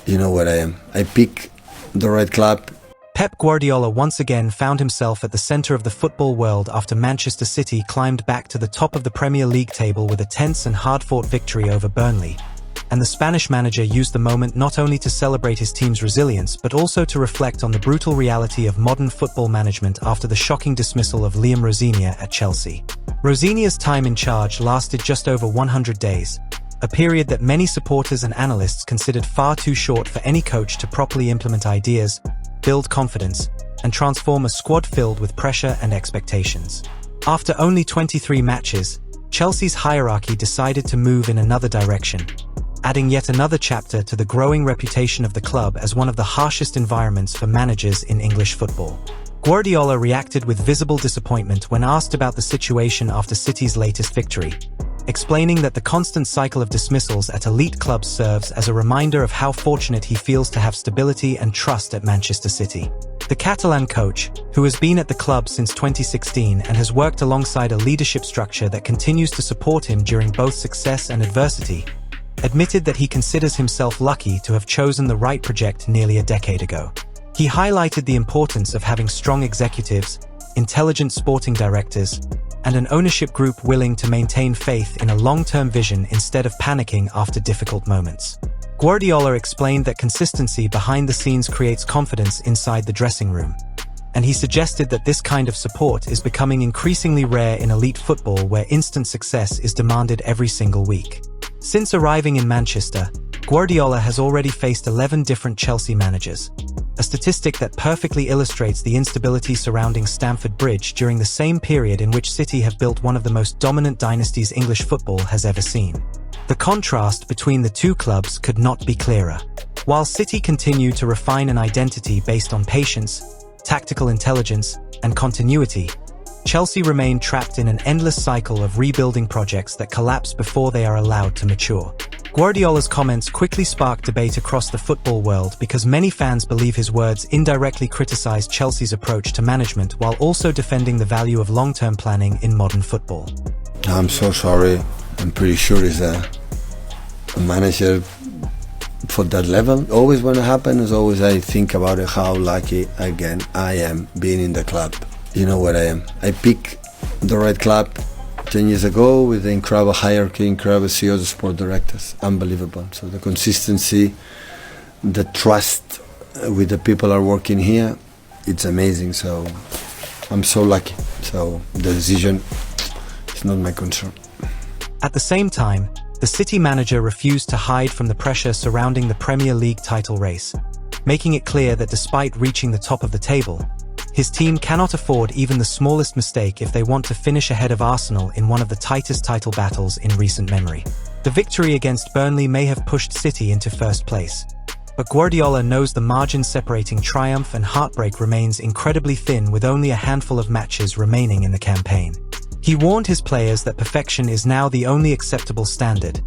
You know what I am. I pick the right club. Pep Guardiola once again found himself at the center of the football world after Manchester City climbed back to the top of the Premier League table with a tense and hard-fought victory over Burnley. And the Spanish manager used the moment not only to celebrate his team's resilience but also to reflect on the brutal reality of modern football management after the shocking dismissal of Liam Rosenior at Chelsea. Rosenior's time in charge lasted just over 100 days, a period that many supporters and analysts considered far too short for any coach to properly implement ideas, build confidence, and transform a squad filled with pressure and expectations. After only 23 matches, Chelsea's hierarchy decided to move in another direction, adding yet another chapter to the growing reputation of the club as one of the harshest environments for managers in English football. Guardiola reacted with visible disappointment when asked about the situation after City's latest victory, explaining that the constant cycle of dismissals at elite clubs serves as a reminder of how fortunate he feels to have stability and trust at Manchester City. The Catalan coach, who has been at the club since 2016 and has worked alongside a leadership structure that continues to support him during both success and adversity, admitted that he considers himself lucky to have chosen the right project nearly a decade ago. He highlighted the importance of having strong executives, intelligent sporting directors, and an ownership group willing to maintain faith in a long-term vision instead of panicking after difficult moments. Guardiola explained that consistency behind the scenes creates confidence inside the dressing room, and he suggested that this kind of support is becoming increasingly rare in elite football where instant success is demanded every single week. Since arriving in Manchester, Guardiola has already faced 11 different Chelsea managers, a statistic that perfectly illustrates the instability surrounding Stamford Bridge during the same period in which City have built one of the most dominant dynasties English football has ever seen. The contrast between the two clubs could not be clearer. While City continued to refine an identity based on patience, tactical intelligence, and continuity, Chelsea remained trapped in an endless cycle of rebuilding projects that collapse before they are allowed to mature. Guardiola's comments quickly sparked debate across the football world because many fans believe his words indirectly criticized Chelsea's approach to management while also defending the value of long-term planning in modern football. I'm so sorry. I'm pretty sure he's a manager for that level. Always when it happens, always I think about it, how lucky again I am being in the club. You know what I am. I pick the right club 10 years ago with the incredible hierarchy, incredible CEOs, sport directors. Unbelievable. So the consistency, the trust with the people are working here, it's amazing. So I'm so lucky. So the decision is not my concern. At the same time, the City manager refused to hide from the pressure surrounding the Premier League title race, making it clear that despite reaching the top of the table, his team cannot afford even the smallest mistake if they want to finish ahead of Arsenal in one of the tightest title battles in recent memory. The victory against Burnley may have pushed City into first place, but Guardiola knows the margin separating triumph and heartbreak remains incredibly thin with only a handful of matches remaining in the campaign. He warned his players that perfection is now the only acceptable standard,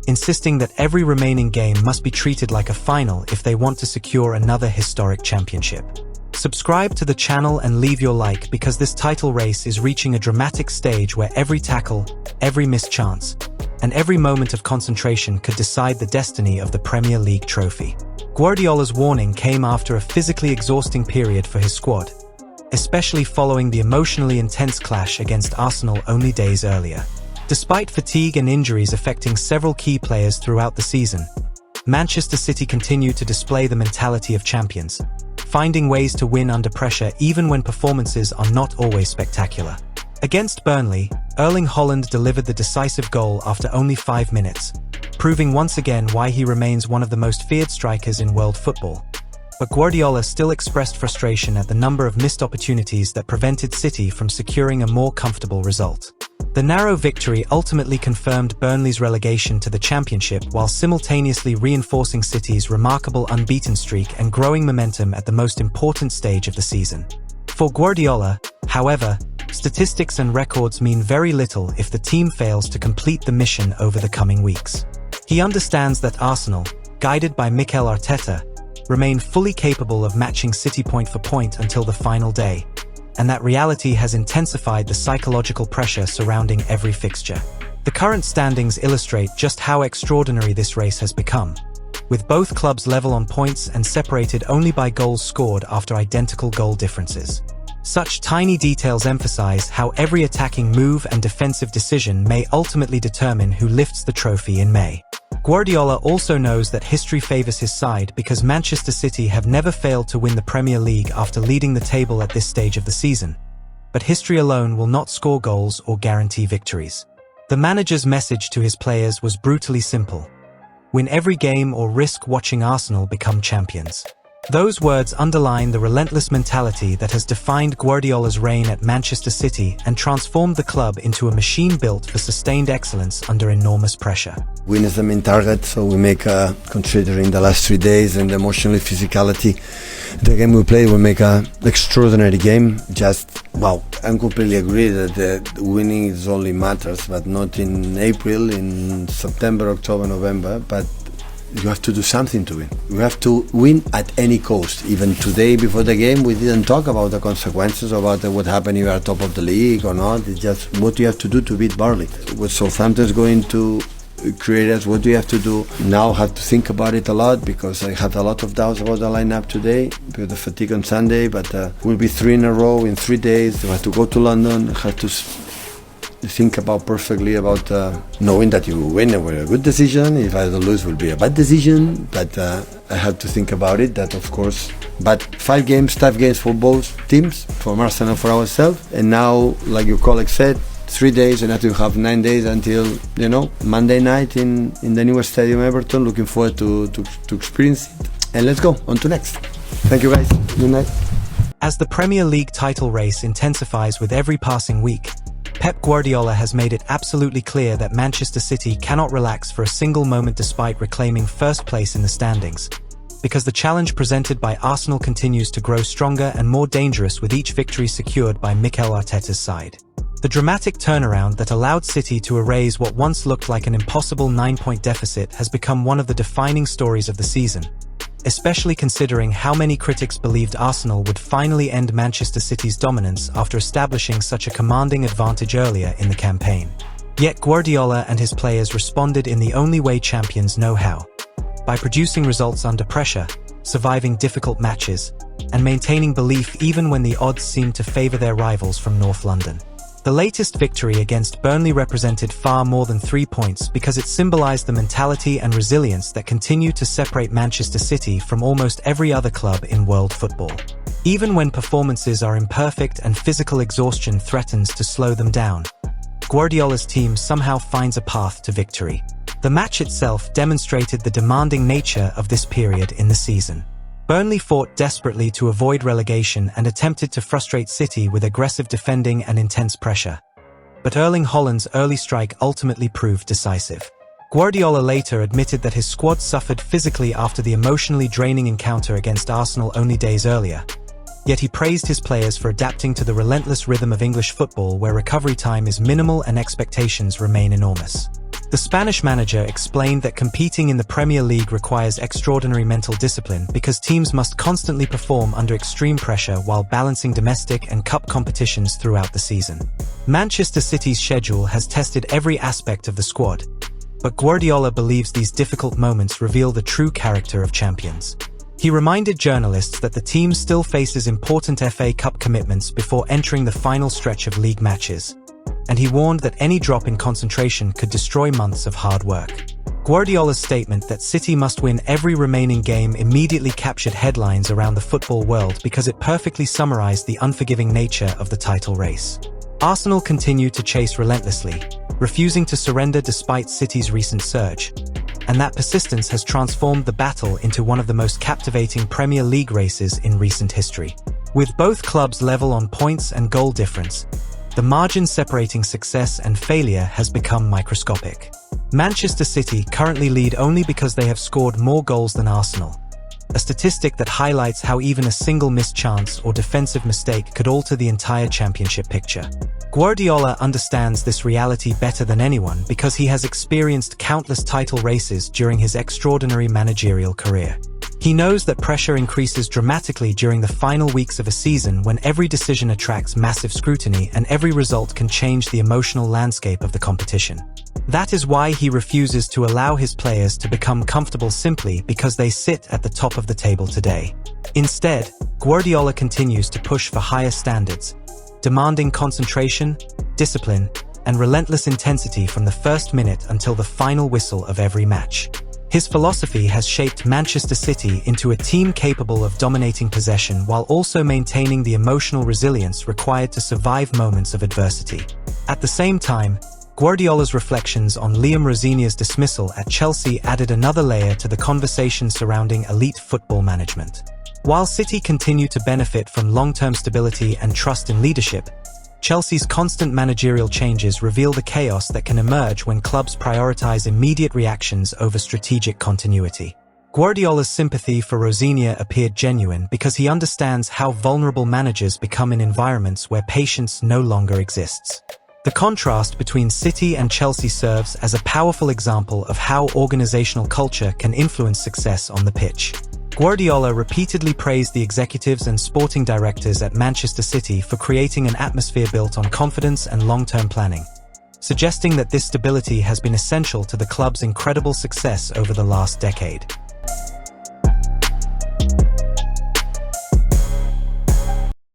insisting that every remaining game must be treated like a final if they want to secure another historic championship. Subscribe to the channel and leave your like because this title race is reaching a dramatic stage where every tackle, every missed chance, and every moment of concentration could decide the destiny of the Premier League trophy. Guardiola's warning came after a physically exhausting period for his squad, especially following the emotionally intense clash against Arsenal only days earlier. Despite fatigue and injuries affecting several key players throughout the season, Manchester City continued to display the mentality of champions, finding ways to win under pressure even when performances are not always spectacular. Against Burnley, Erling Haaland delivered the decisive goal after only 5 minutes, proving once again why he remains one of the most feared strikers in world football. But Guardiola still expressed frustration at the number of missed opportunities that prevented City from securing a more comfortable result. The narrow victory ultimately confirmed Burnley's relegation to the Championship while simultaneously reinforcing City's remarkable unbeaten streak and growing momentum at the most important stage of the season. For Guardiola, however, statistics and records mean very little if the team fails to complete the mission over the coming weeks. He understands that Arsenal, guided by Mikel Arteta, remain fully capable of matching City point for point until the final day, and that reality has intensified the psychological pressure surrounding every fixture. The current standings illustrate just how extraordinary this race has become, with both clubs level on points and separated only by goals scored after identical goal differences. Such tiny details emphasize how every attacking move and defensive decision may ultimately determine who lifts the trophy in May. Guardiola also knows that history favors his side because Manchester City have never failed to win the Premier League after leading the table at this stage of the season. But history alone will not score goals or guarantee victories. The manager's message to his players was brutally simple: win every game or risk watching Arsenal become champions. Those words underline the relentless mentality that has defined Guardiola's reign at Manchester City and transformed the club into a machine built for sustained excellence under enormous pressure. Win is the main target, so we make, considering the last 3 days and the emotional physicality, the game we play will make an extraordinary game. I completely agree that the winning is only matters, but not in April, in September, October, November, but you have to do something to win. You have to win at any cost. Even today, before the game, we didn't talk about the consequences, about what happened if you are top of the league or not. It's just what you have to do to beat Burnley. What Southampton's going to create us, what do you have to do? Now I have to think about it a lot because I had a lot of doubts about the lineup today because of the fatigue on Sunday, but we'll be 3 in a row in 3 days. I have to go to London. I have to think perfectly about knowing that you win it will be a good decision. If I lose, it will be a bad decision. But I have to think about it. That of course. But 5 games, tough games for both teams, for Arsenal, for ourselves. And now, like your colleague said, 3 days, and I have to have 9 days until Monday night in the newer stadium, Everton. Looking forward to experience it. And let's go on to next. Thank you, guys. Good night. As the Premier League title race intensifies with every passing week, Pep Guardiola has made it absolutely clear that Manchester City cannot relax for a single moment despite reclaiming first place in the standings, because the challenge presented by Arsenal continues to grow stronger and more dangerous with each victory secured by Mikel Arteta's side. The dramatic turnaround that allowed City to erase what once looked like an impossible 9-point deficit has become one of the defining stories of the season, especially considering how many critics believed Arsenal would finally end Manchester City's dominance after establishing such a commanding advantage earlier in the campaign. Yet Guardiola and his players responded in the only way champions know how: by producing results under pressure, surviving difficult matches, and maintaining belief even when the odds seemed to favour their rivals from North London. The latest victory against Burnley represented far more than 3 points because it symbolized the mentality and resilience that continue to separate Manchester City from almost every other club in world football. Even when performances are imperfect and physical exhaustion threatens to slow them down, Guardiola's team somehow finds a path to victory. The match itself demonstrated the demanding nature of this period in the season. Burnley fought desperately to avoid relegation and attempted to frustrate City with aggressive defending and intense pressure. But Erling Haaland's early strike ultimately proved decisive. Guardiola later admitted that his squad suffered physically after the emotionally draining encounter against Arsenal only days earlier. Yet he praised his players for adapting to the relentless rhythm of English football where recovery time is minimal and expectations remain enormous. The Spanish manager explained that competing in the Premier League requires extraordinary mental discipline because teams must constantly perform under extreme pressure while balancing domestic and cup competitions throughout the season. Manchester City's schedule has tested every aspect of the squad, but Guardiola believes these difficult moments reveal the true character of champions. He reminded journalists that the team still faces important FA Cup commitments before entering the final stretch of league matches, and he warned that any drop in concentration could destroy months of hard work. Guardiola's statement that City must win every remaining game immediately captured headlines around the football world because it perfectly summarized the unforgiving nature of the title race. Arsenal continued to chase relentlessly, refusing to surrender despite City's recent surge, and that persistence has transformed the battle into one of the most captivating Premier League races in recent history. With both clubs level on points and goal difference, the margin separating success and failure has become microscopic. Manchester City currently lead only because they have scored more goals than Arsenal, a statistic that highlights how even a single missed chance or defensive mistake could alter the entire championship picture. Guardiola understands this reality better than anyone because he has experienced countless title races during his extraordinary managerial career. He knows that pressure increases dramatically during the final weeks of a season when every decision attracts massive scrutiny and every result can change the emotional landscape of the competition. That is why he refuses to allow his players to become comfortable simply because they sit at the top of the table today. Instead, Guardiola continues to push for higher standards, demanding concentration, discipline, and relentless intensity from the first minute until the final whistle of every match. His philosophy has shaped Manchester City into a team capable of dominating possession while also maintaining the emotional resilience required to survive moments of adversity. At the same time, Guardiola's reflections on Liam Rosenior's dismissal at Chelsea added another layer to the conversation surrounding elite football management. While City continue to benefit from long-term stability and trust in leadership, Chelsea's constant managerial changes reveal the chaos that can emerge when clubs prioritize immediate reactions over strategic continuity. Guardiola's sympathy for Rosenior appeared genuine because he understands how vulnerable managers become in environments where patience no longer exists. The contrast between City and Chelsea serves as a powerful example of how organizational culture can influence success on the pitch. Guardiola repeatedly praised the executives and sporting directors at Manchester City for creating an atmosphere built on confidence and long-term planning, suggesting that this stability has been essential to the club's incredible success over the last decade.